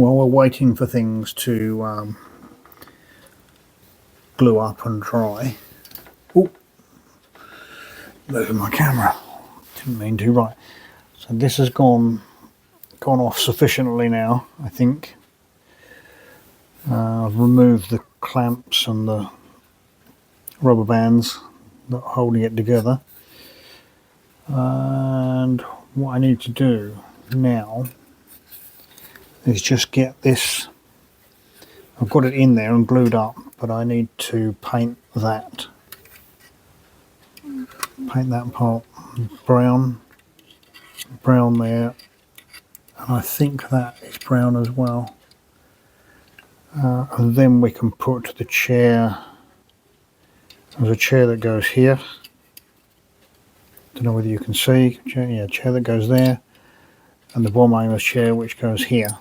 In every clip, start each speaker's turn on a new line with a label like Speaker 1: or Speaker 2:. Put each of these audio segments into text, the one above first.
Speaker 1: while we're waiting for things to glue up and dry. Oh, moving my camera. Didn't mean to. Right. So this has gone off sufficiently now, I think. I've removed the clamps and the rubber bands that are holding it together. And what I need to do now is just get this. I've got it in there and glued up, but I need to paint that part brown there, and I think that is brown as well. And then we can put the chair. There's a chair that goes here. Don't know whether you can see. Chair that goes there, and the bomb aimer's chair which goes here.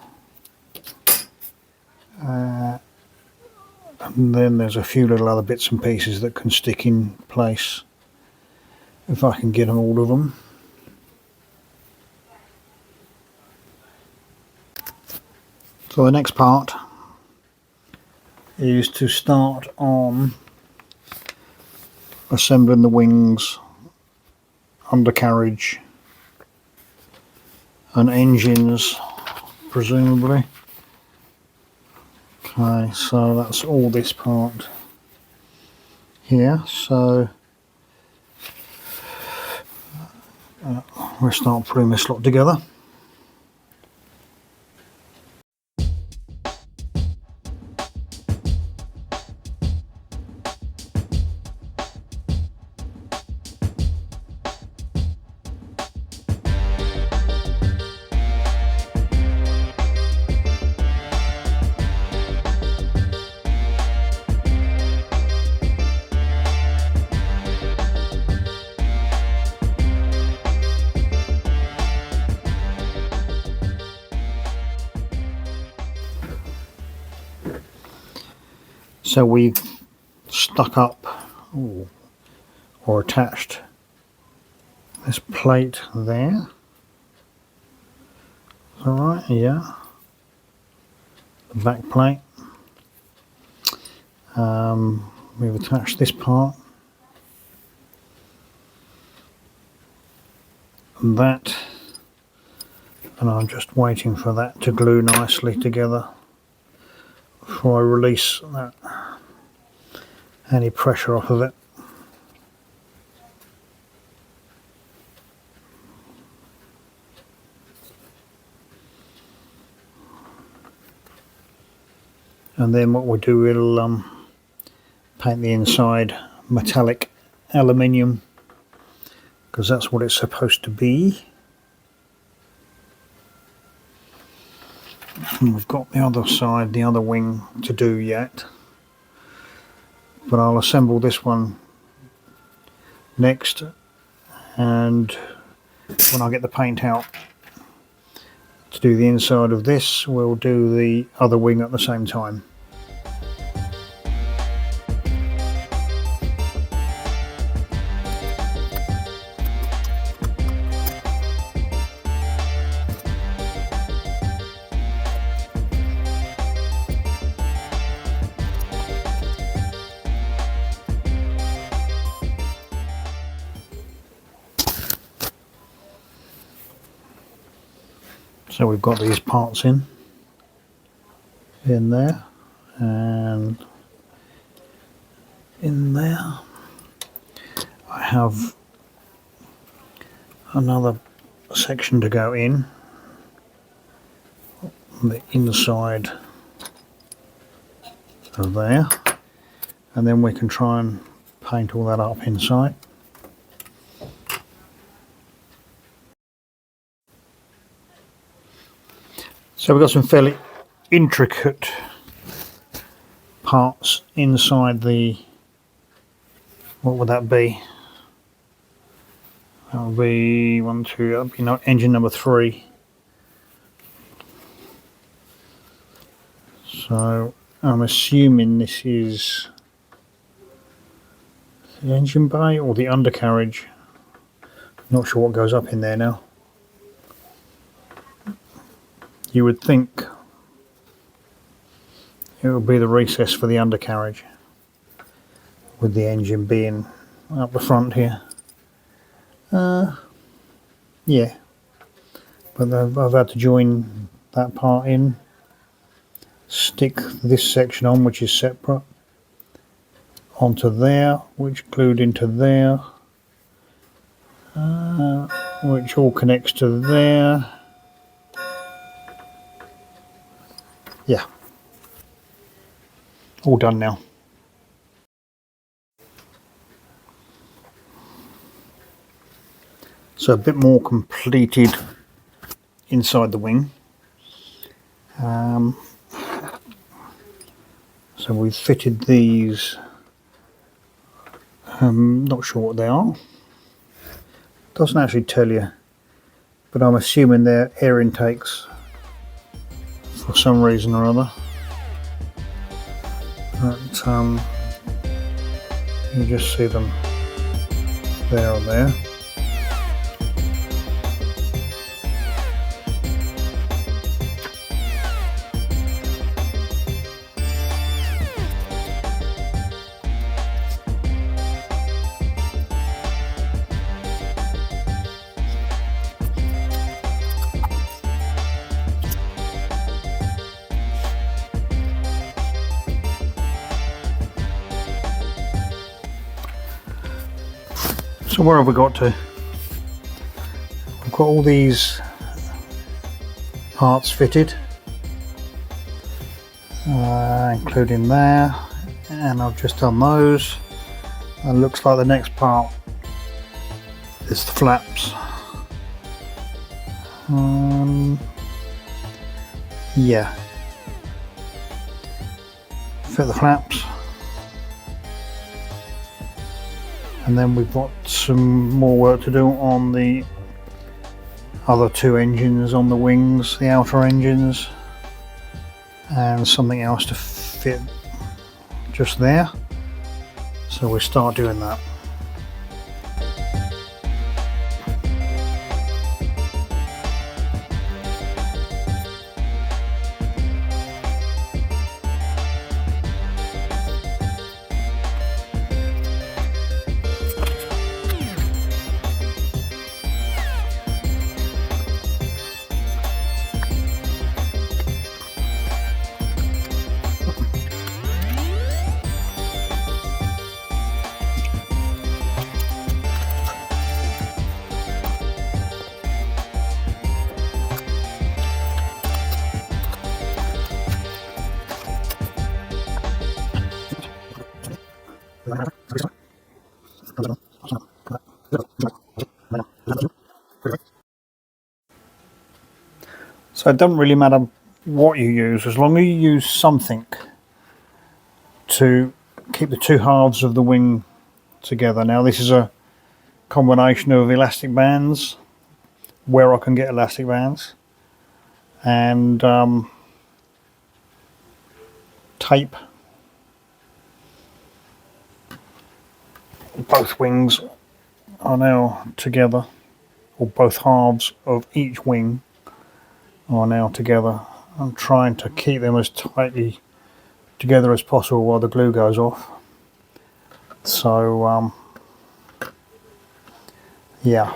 Speaker 1: And then there's a few little other bits and pieces that can stick in place if I can get them, all of them. So the next part is to start on assembling the wings, undercarriage and engines, presumably. Okay, so that's all this part here. So we'll start putting this lot together. So we've stuck up or attached this plate there. Alright, yeah. The back plate. We've attached this part. And that. And I'm just waiting for that to glue nicely together before I release that, any pressure off of it. And then what we'll do, we'll paint the inside metallic aluminium, because that's what it's supposed to be. And we've got the other side, the other wing to do yet, but I'll assemble this one next, and when I get the paint out to do the inside of this, we'll do the other wing at the same time. So we've got these parts in there and in there. I have another section to go in on the inside of there, and then we can try and paint all that up inside. So we've got some fairly intricate parts inside the, what would that be? That would be that would be engine number 3. So I'm assuming this is the engine bay or the undercarriage. Not sure what goes up in there now. You would think it will be the recess for the undercarriage, with the engine being up the front here. Yeah, but I've had to join that part in, stick this section on, which is separate, onto there, which glued into there, which all connects to there. Yeah, all done now. So a bit more completed inside the wing. So we've fitted these, not sure what they are, doesn't actually tell you, but I'm assuming they're air intakes for some reason or other. But you just see them there and there. So where have we got to? We've got all these parts fitted, including there, and I've just done those. And looks like the next part is the flaps. Yeah, fit the flaps. And then we've got some more work to do on the other two engines on the wings, the outer engines, and something else to fit just there. So we'll start doing that. So it doesn't really matter what you use, as long as you use something to keep the two halves of the wing together. Now this is a combination of elastic bands, where I can get elastic bands, and tape. Both wings are now together, or both halves of each wing are now together. I'm trying to keep them as tightly together as possible while the glue goes off. So yeah,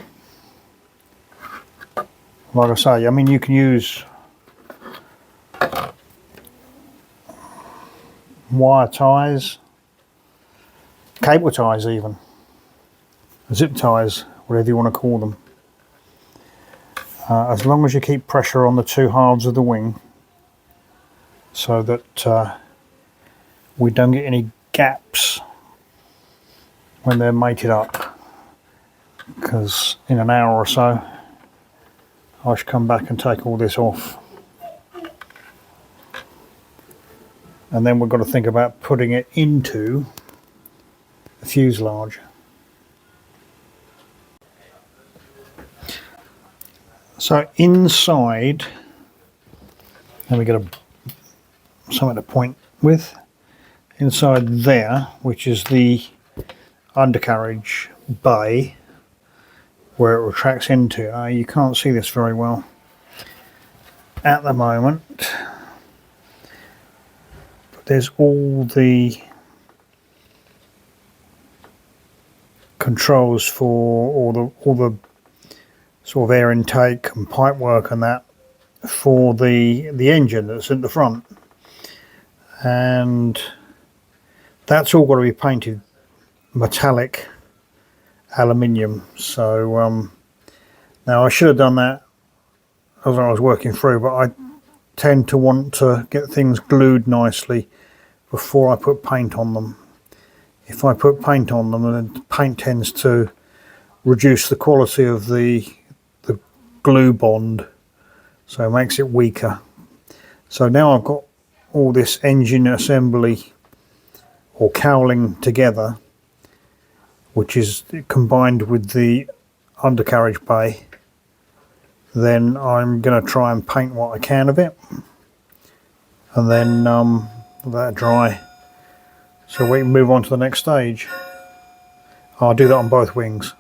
Speaker 1: like I say, I mean, you can use wire ties, cable ties even, zip ties, whatever you want to call them. As long as you keep pressure on the two halves of the wing so that we don't get any gaps when they're mated up, because in an hour or so I should come back and take all this off, and then we've got to think about putting it into the fuselage. So inside, let me get something to point with. Inside there, which is the undercarriage bay where it retracts into. You can't see this very well at the moment, there's all the controls for all the sort of air intake and pipe work and that for the engine that's at the front, and that's all got to be painted metallic aluminium. So now I should have done that as I was working through, but I tend to want to get things glued nicely before I put paint on them. If I put paint on them, then the paint tends to reduce the quality of the glue bond, so it makes it weaker. So now I've got all this engine assembly or cowling together, which is combined with the undercarriage bay. Then I'm going to try and paint what I can of it, and then let it dry so we can move on to the next stage. I'll do that on both wings.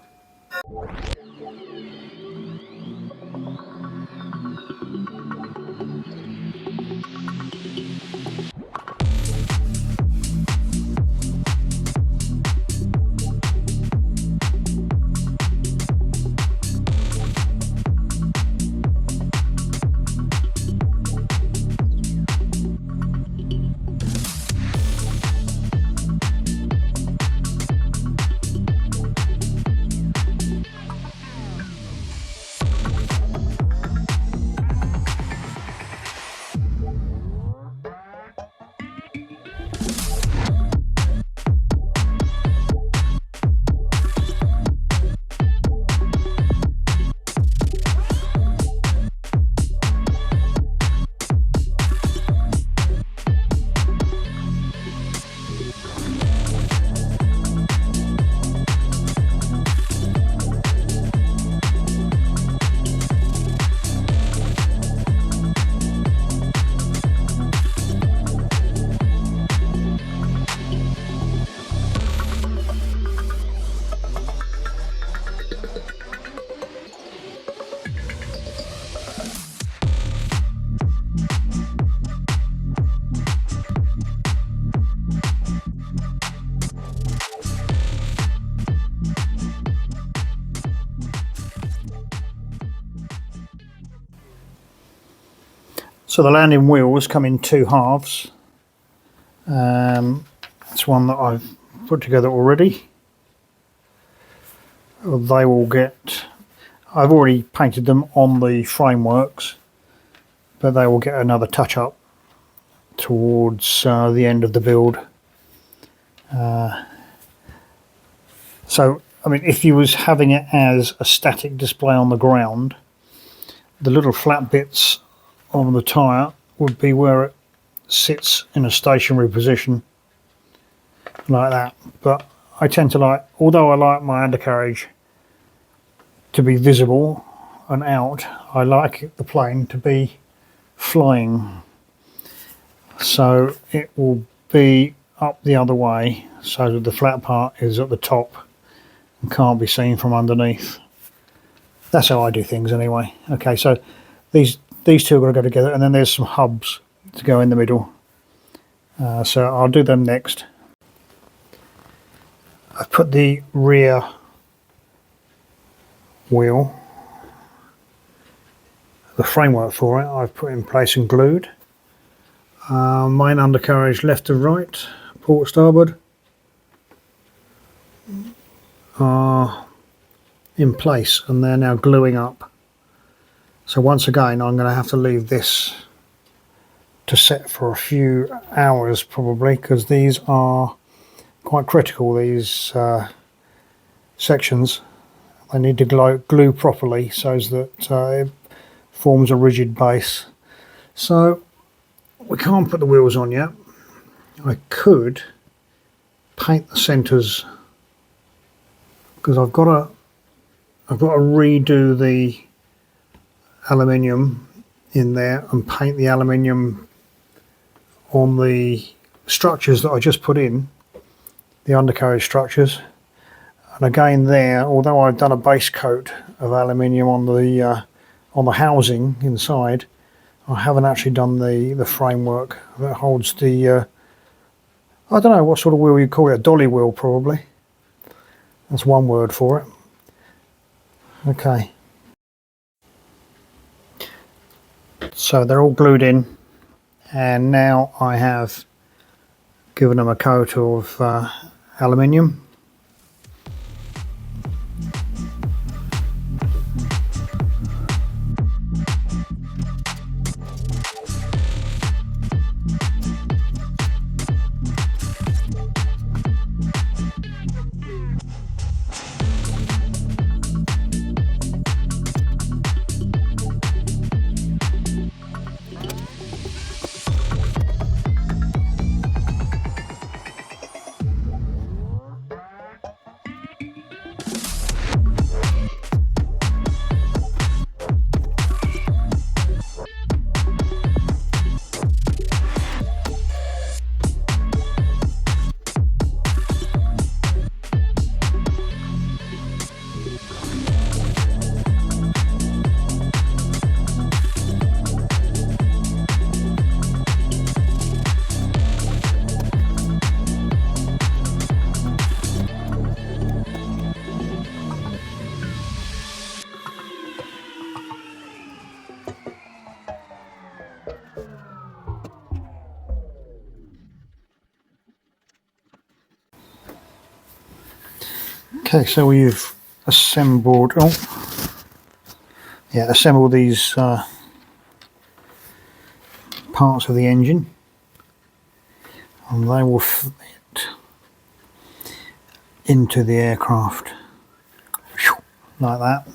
Speaker 1: So the landing wheels come in two halves. That's one that I've put together already. They will get, I've already painted them on the frameworks, but they will get another touch up towards the end of the build. So I mean, if you was having it as a static display on the ground, the little flat bits on the tyre would be where it sits in a stationary position like that. But I tend to like, although I like my undercarriage to be visible and out, I like the plane to be flying, so it will be up the other way so that the flat part is at the top and can't be seen from underneath. That's how I do things anyway. Okay, so these two are going to go together, and then there's some hubs to go in the middle. So I'll do them next. I've put the rear wheel, the framework for it, I've put in place and glued. Main undercarriage left to right, port starboard, are in place, and they're now gluing up. So once again, I'm going to have to leave this to set for a few hours probably, because these are quite critical, these sections. They need to glue properly so that it forms a rigid base. So we can't put the wheels on yet. I could paint the centres, because I've got to redo the aluminium in there and paint the aluminium on the structures that I just put in, the undercarriage structures. And again there, although I've done a base coat of aluminium on the housing inside, I haven't actually done the framework that holds the I don't know what sort of wheel you call it, a dolly wheel probably. That's one word for it. Okay. So they're all glued in, and now I have given them a coat of aluminium. Okay, so we've assembled, assembled these parts of the engine, and they will fit into the aircraft like that.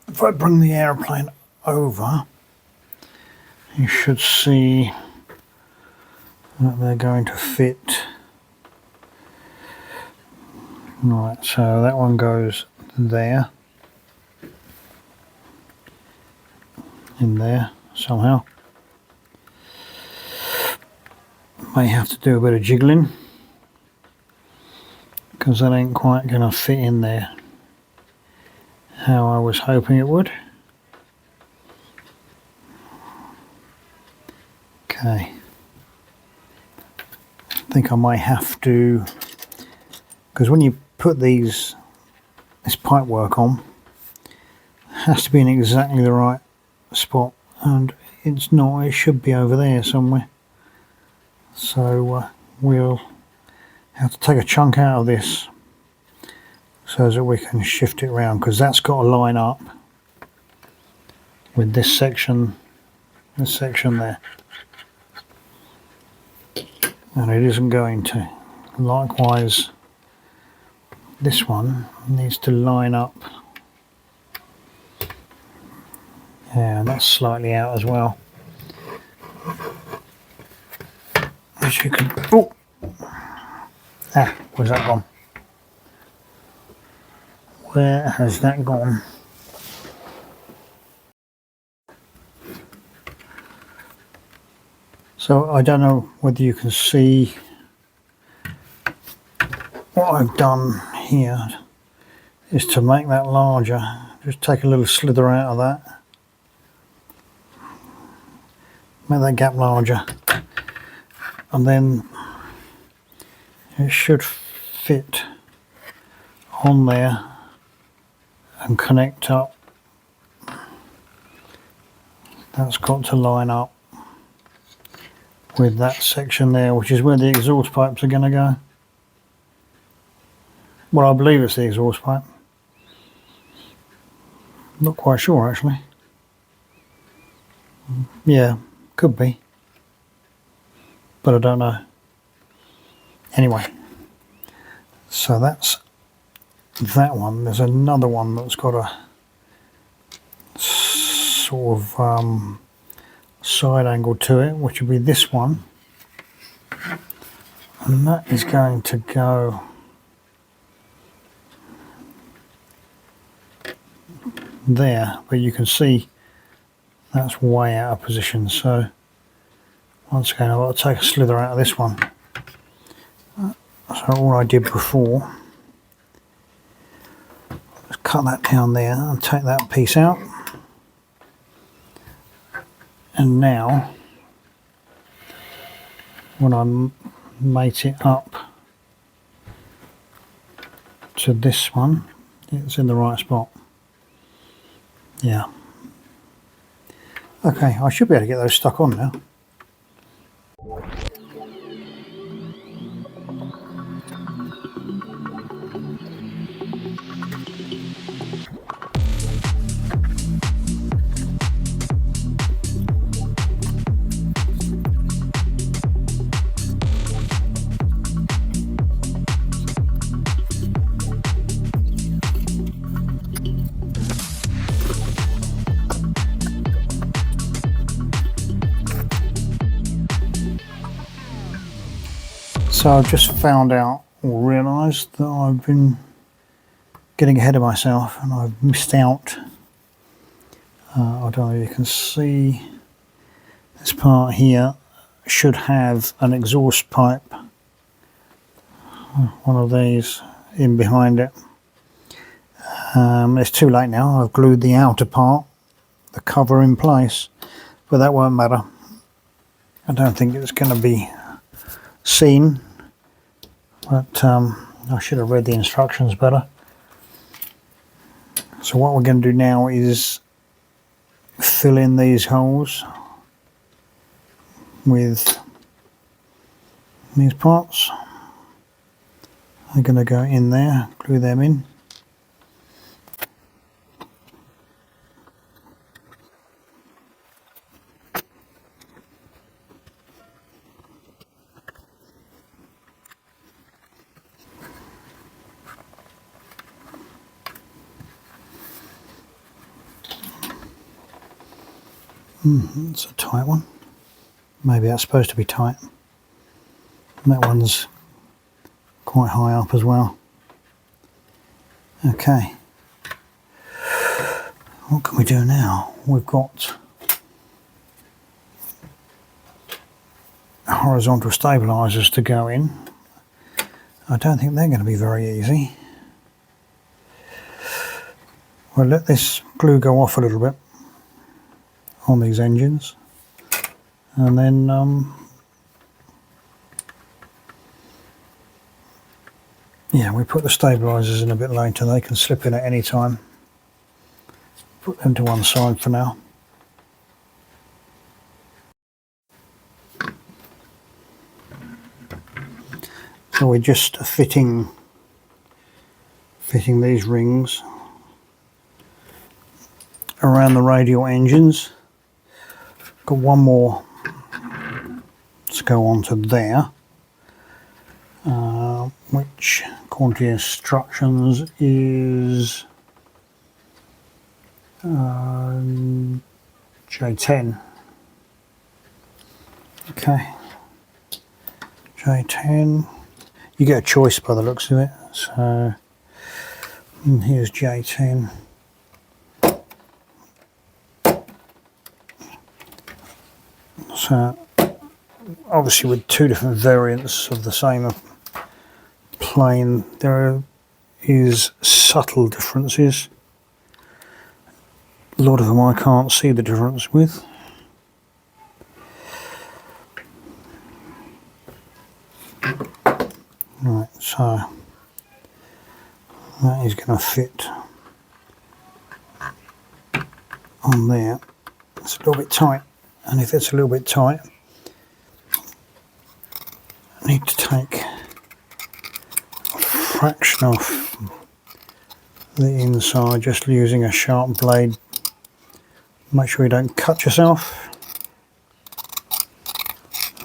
Speaker 1: If I bring the aeroplane over, you should see that they're going to fit. Right, so that one goes there, in there somehow. May have to do a bit of jiggling because that ain't quite going to fit in there how I was hoping it would. Okay, I think I might have to, because when you put this pipe work on, it has to be in exactly the right spot, and it's not. It should be over there somewhere. So we'll have to take a chunk out of this so that we can shift it around, because that's got to line up with this section there, and it isn't going to. Likewise, this one needs to line up. Yeah, and that's slightly out as well. As you can, oh, where's that gone? Where has that gone? So I don't know whether you can see what I've done here is to make that larger. Just take a little slither out of that, make that gap larger, and then it should fit on there and connect up. That's got to line up with that section there, which is where the exhaust pipes are going to go. Well, I believe it's the exhaust pipe. Not quite sure actually. Yeah, could be, but I don't know. Anyway, so that's that one. There's another one that's got a sort of side angle to it, which would be this one, and that is going to go there, but you can see that's way out of position. So once again, I've got to take a slither out of this one. So all I did before was cut that down there and take that piece out, and now when I'm mate it up to this one. It's in the right spot. Yeah. Okay, I should be able to get those stuck on now. So I've just found out or realised that I've been getting ahead of myself and I've missed out. I don't know if you can see this part here should have an exhaust pipe, one of these in behind it. It's too late now. I've glued the outer part, the cover, in place, but that won't matter. I don't think it's going to be seen, but I should have read the instructions better. So what we're going to do now is fill in these holes with these parts. I'm going to go in there, glue them in. It's a tight one. Maybe that's supposed to be tight. And that one's quite high up as well. Okay. What can we do now? We've got horizontal stabilisers to go in. I don't think they're going to be very easy. We'll let this glue go off a little bit on these engines, and then yeah, we put the stabilisers in a bit later. They can slip in at any time. Put them to one side for now. So we're just fitting these rings around the radial engines. Got one more to go on to there, which according to the instructions is J10. Okay, J10. You get a choice by the looks of it. So here's J10. So obviously with two different variants of the same plane, there is subtle differences. A lot of them I can't see the difference with. Right, so that is going to fit on there. It's a little bit tight, and if it's a little bit tight, I need to take a fraction off the inside, just using a sharp blade. Make sure you don't cut yourself.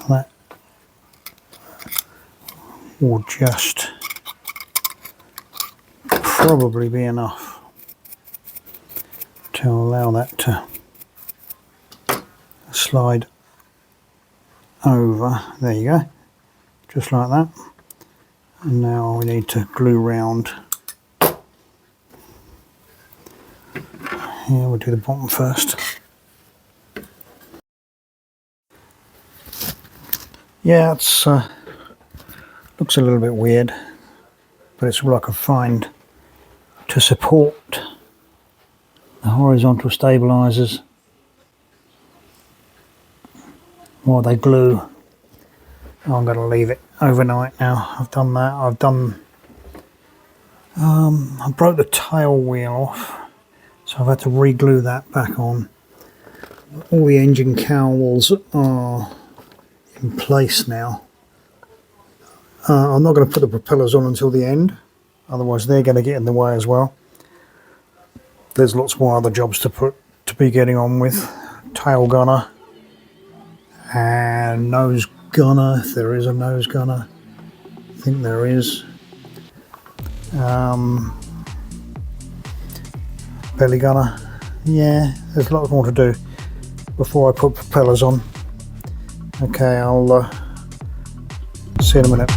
Speaker 1: That will just probably be enough to allow that to slide over. There you go, just like that. And now we need to glue round. Here, we'll do the bottom first. Yeah, it's looks a little bit weird, but it's all I can find to support the horizontal stabilisers while they glue I'm going to leave it overnight now. I've done that. I broke the tail wheel off, so I've had to re-glue that back on. All the engine cowls are in place now. I'm not going to put the propellers on until the end, otherwise they're going to get in the way as well. There's lots more other jobs to be getting on with. Tail gunner and nose gunner, if there is a nose gunner. I think there is. Belly gunner. Yeah, there's lots more to do before I put propellers on. Okay, I'll see you in a minute.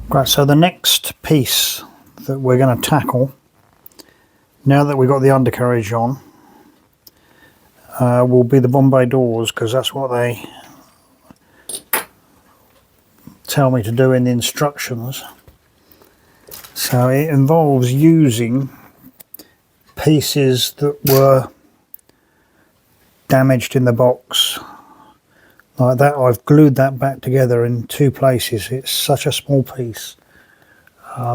Speaker 1: Right, so the next piece that we're going to tackle, now that we've got the undercarriage on, will be the Bombay doors, because that's what they tell me to do in the instructions. So it involves using pieces that were damaged in the box. Like that, I've glued that back together in two places. It's such a small piece.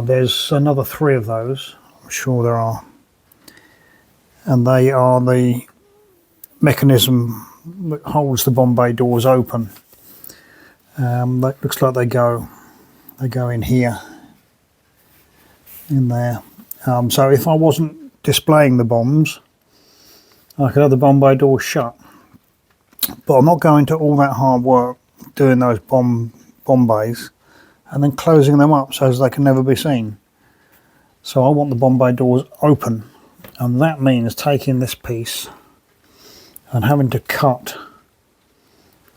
Speaker 1: There's another 3 of those, I'm sure there are. And they are the mechanism that holds the Bombay doors open. That looks like they go in here, in there. So if I wasn't displaying the bombs, I could have the Bombay doors shut. But I'm not going to all that hard work doing those Bombays and then closing them up so as they can never be seen. So I want the Bombay doors open, and that means taking this piece and having to cut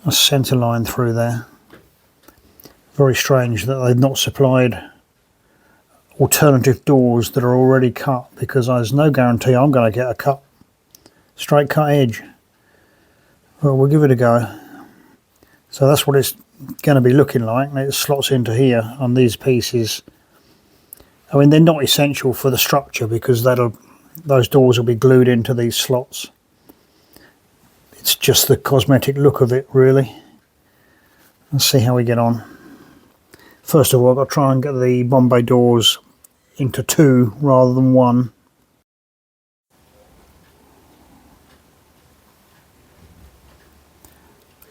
Speaker 1: a centre line through there. Very strange that they've not supplied alternative doors that are already cut, because there's no guarantee I'm going to get a straight cut edge. Well, we'll give it a go. So that's what it's going to be looking like. It slots into here on these pieces. I mean, they're not essential for the structure because those doors will be glued into these slots. It's just the cosmetic look of it, really. Let's see how we get on. First of all, I've got to try and get the Bombay doors into 2 rather than 1.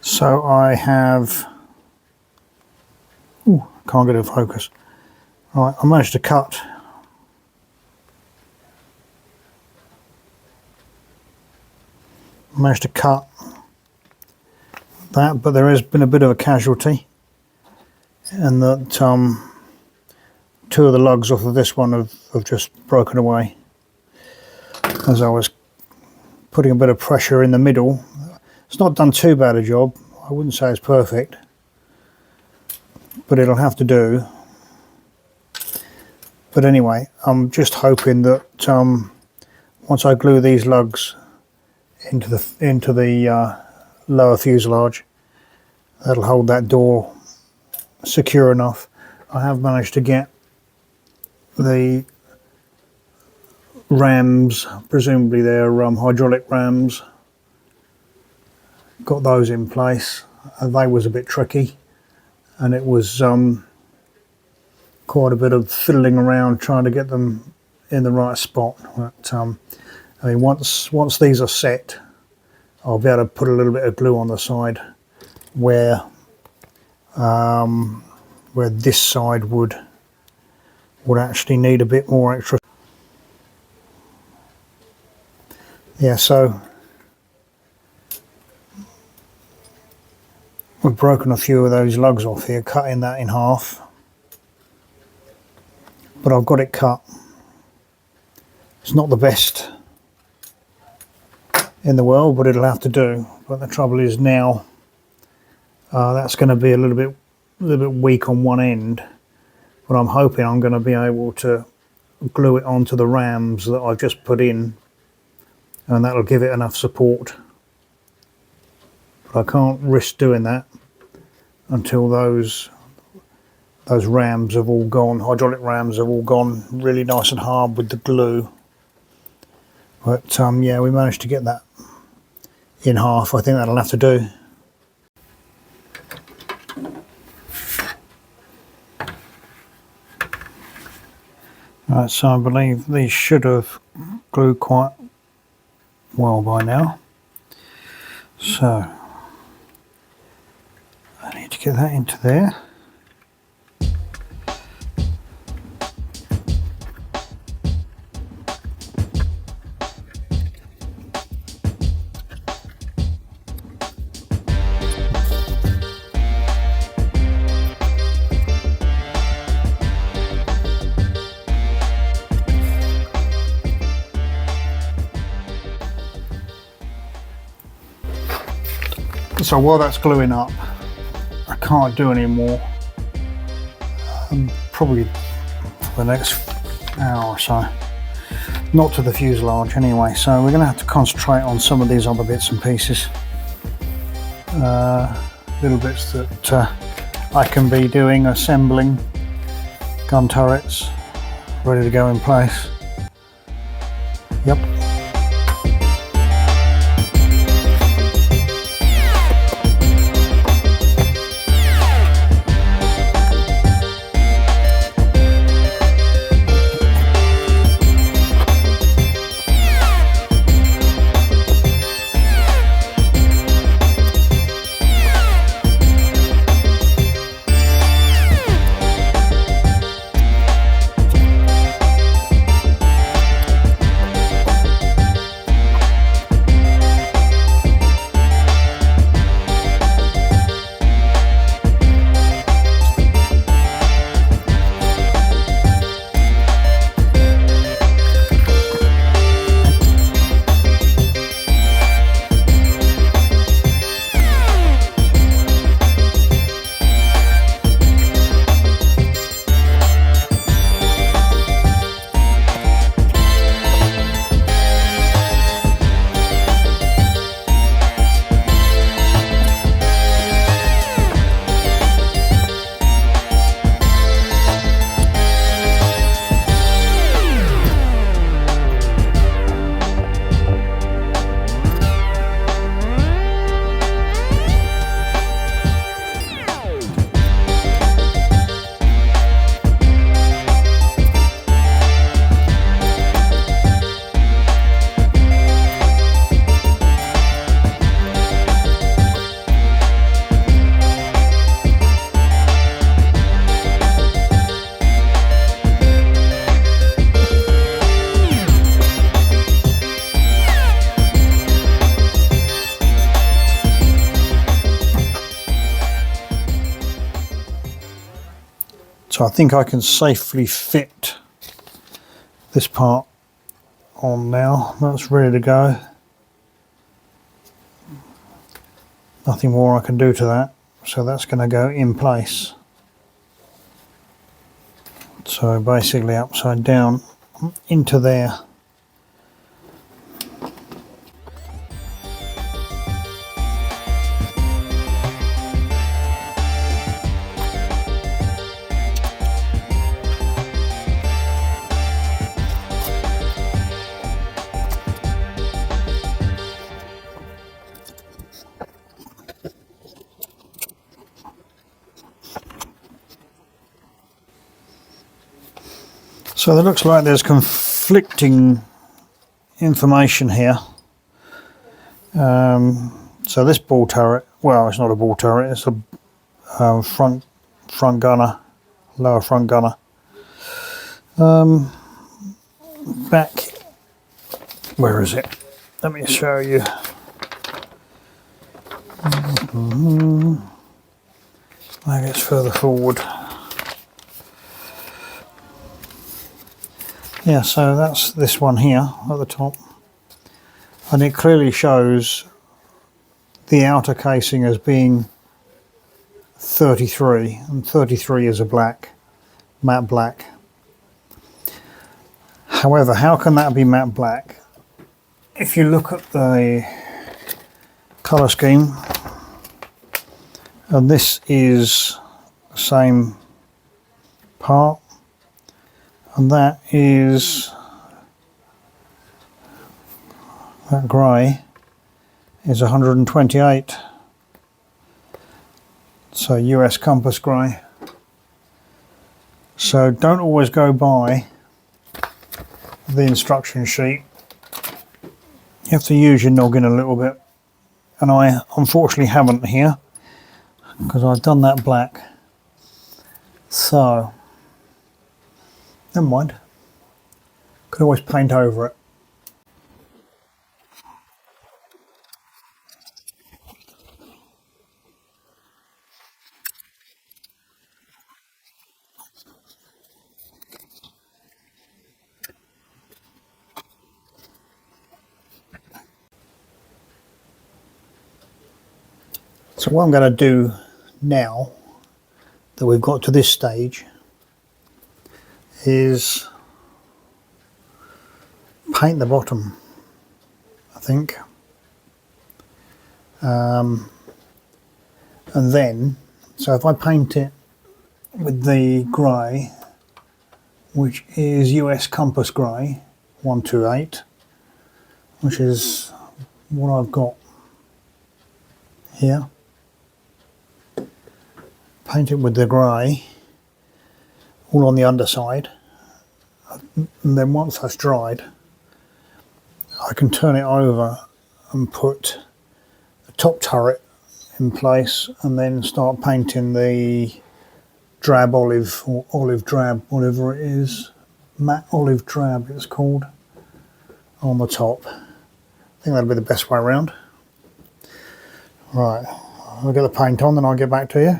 Speaker 1: So I have, can't get it in focus. Right, I managed to cut that, but there has been a bit of a casualty, and that 2 of the lugs off of this one have just broken away as I was putting a bit of pressure in the middle. It's not done too bad a job. I wouldn't say it's perfect, but it'll have to do. But anyway, I'm just hoping that once I glue these lugs into the lower fuselage, that'll hold that door secure enough. I have managed to get the rams, presumably they're hydraulic rams, got those in place. They was a bit tricky, and it was quite a bit of fiddling around trying to get them in the right spot. But I mean, once these are set, I'll be able to put a little bit of glue on the side where this side would actually need a bit more extra. Yeah, so we've broken a few of those lugs off here, cutting that in half, but I've got it cut. It's not the best in the world, but it'll have to do. But the trouble is now that's going to be a little bit weak on one end, but I'm hoping I'm going to be able to glue it onto the rams that I've just put in, and that'll give it enough support. But I can't risk doing that until those rams have all gone, hydraulic rams have all gone really nice and hard with the glue. But yeah, we managed to get that in half. I think that'll have to do. Right, so I believe these should have glued quite well by now. So I need to get that into there. So while that's gluing up, I can't do any more. Probably for the next hour or so. Not to the fuselage anyway, so we're going to have to concentrate on some of these other bits and pieces. Little bits that I can be doing, assembling gun turrets, ready to go in place. Yep. So I think I can safely fit this part on now. That's ready to go. Nothing more I can do to that. So that's going to go in place. So basically upside down into there. So it looks like there's conflicting information here. So this ball turret, well, it's not a ball turret, it's a front gunner, lower front gunner. Back, where is it? Let me show you. Maybe it's further forward. Yeah, so that's this one here at the top, and it clearly shows the outer casing as being 33, and 33 is a black, matte black. However, how can that be matte black? If you look at the colour scheme, And this is the same part, and that grey is 128. So US compass grey. So don't always go by the instruction sheet. You have to use your noggin a little bit, and I unfortunately haven't here because I've done that black. So never mind, could always paint over it. So what I'm going to do now that we've got to this stage is paint the bottom, I think, and then, so if I paint it with the grey, which is US compass grey 128, which is what I've got here, paint it with the grey all on the underside, and then once that's dried I can turn it over and put the top turret in place, and then start painting the drab olive, or olive drab, whatever it is, matte olive drab it's called, on the top. I think that'll be the best way around. Right, I'll get the paint on, then I'll get back to you.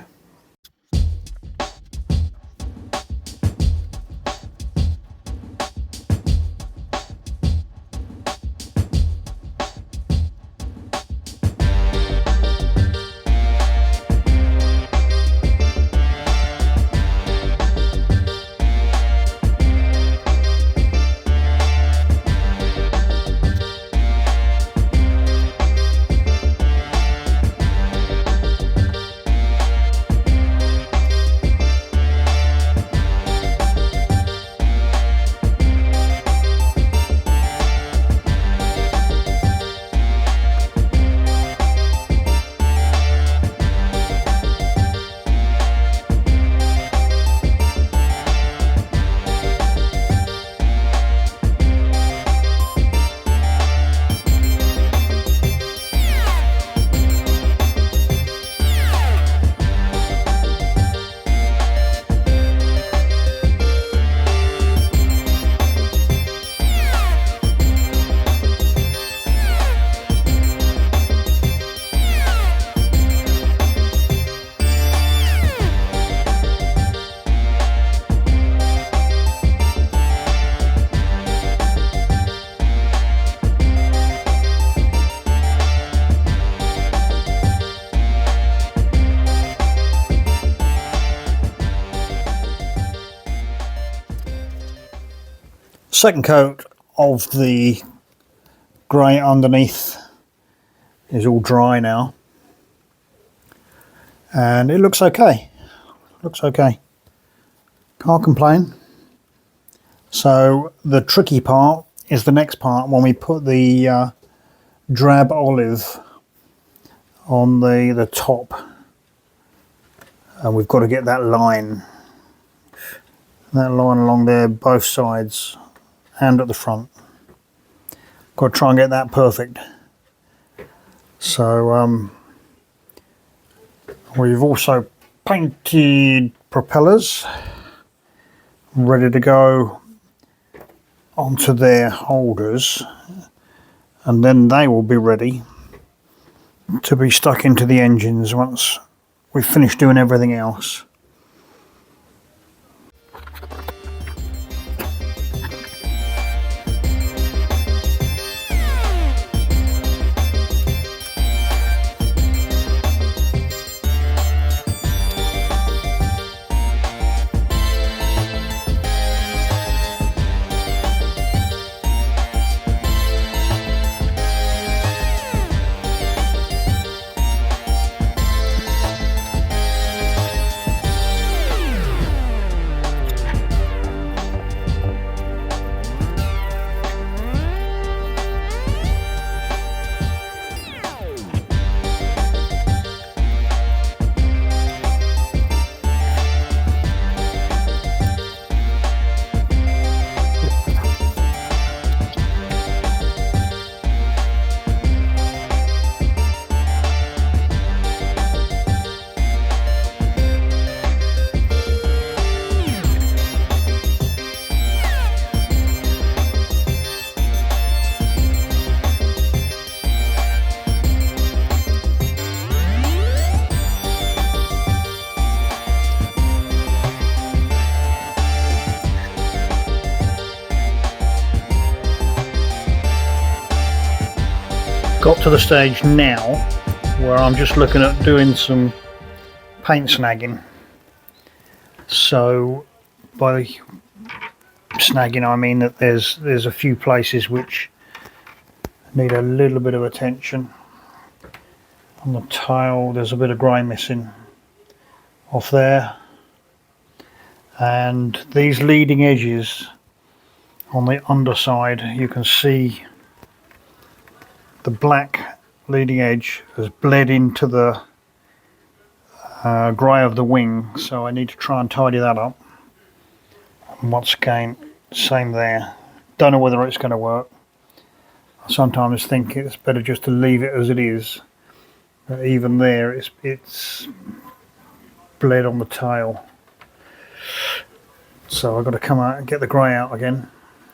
Speaker 1: Second coat of the grey underneath is all dry now, and it looks okay. Can't complain. So the tricky part is the next part, when we put the drab olive on the top, and we've got to get that line along there, both sides and at the front. Got to try and get that perfect. So we've also painted propellers ready to go onto their holders, and then they will be ready to be stuck into the engines once we've finished doing everything else. got to the stage now where I'm just looking at doing some paint snagging. So by snagging I mean that there's a few places which need a little bit of attention. On the tail there's a bit of grey missing off there, and these leading edges on the underside, you can see the black leading edge has bled into the grey of the wing, so I need to try and tidy that up. And once again, same there. Don't know whether it's going to work. I sometimes think it's better just to leave it as it is. But even there, it's bled on the tail. So I've got to come out and get the grey out again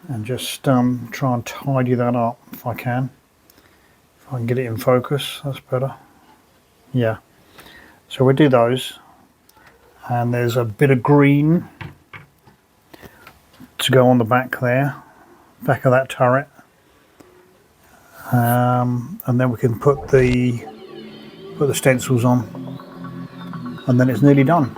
Speaker 1: and just try and tidy that up if I can. If I can get it in focus, that's better. Yeah. So we do those, and there's a bit of green to go on the back there, back of that turret, and then we can put the stencils on, and then it's nearly done.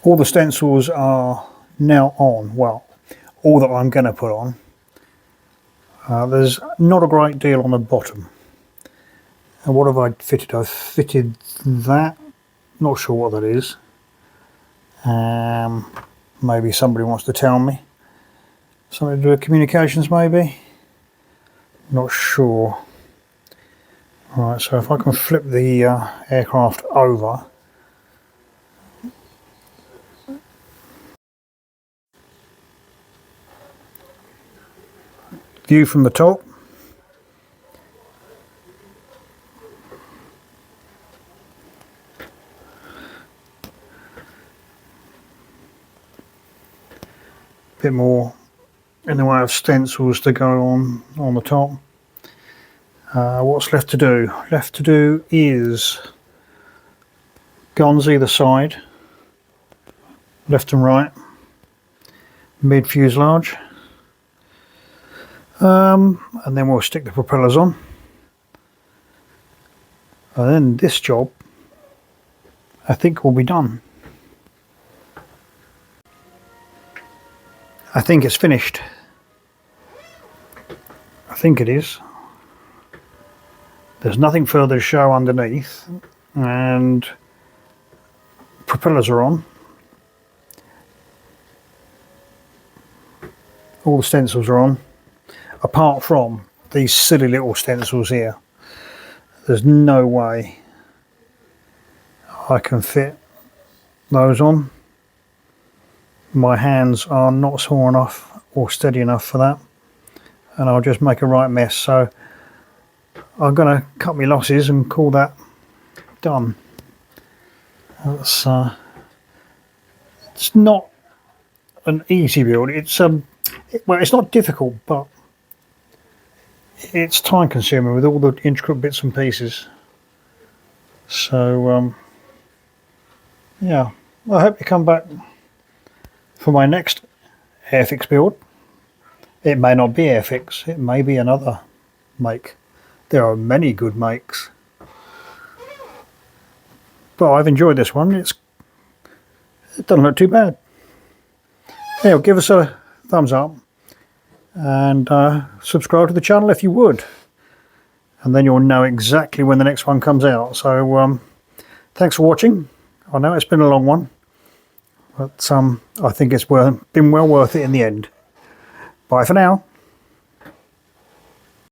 Speaker 1: All the stencils are now on, well, all that I'm going to put on. There's not a great deal on the bottom. And what have I fitted? I've fitted that, not sure what that is. Maybe somebody wants to tell me. Something to do with communications maybe? Not sure. Right, so if I can flip the aircraft over. View from the top. Bit more in the way of stencils to go on the top. What's left to do? Left to do is guns either side, left and right, mid fuselage. And then we'll stick the propellers on, and then this job I think will be done. I think it's finished. I think it is. There's nothing further to show underneath, and propellers are on. All the stencils are on. Apart from these silly little stencils here, there's no way I can fit those on. My hands are not sore enough or steady enough for that, and I'll just make a right mess. So I'm going to cut my losses and call that done. That's it's not an easy build. It's well, it's not difficult, but it's time consuming with all the intricate bits and pieces. So yeah, I hope you come back for my next Airfix build. It may not be Airfix, it may be another make. There are many good makes, but I've enjoyed this one. It doesn't look too bad. Yeah, give us a thumbs up and subscribe to the channel if you would, and then you'll know exactly when the next one comes out. So thanks for watching. I know it's been a long one, but I think it's been well worth it in the end. Bye for now.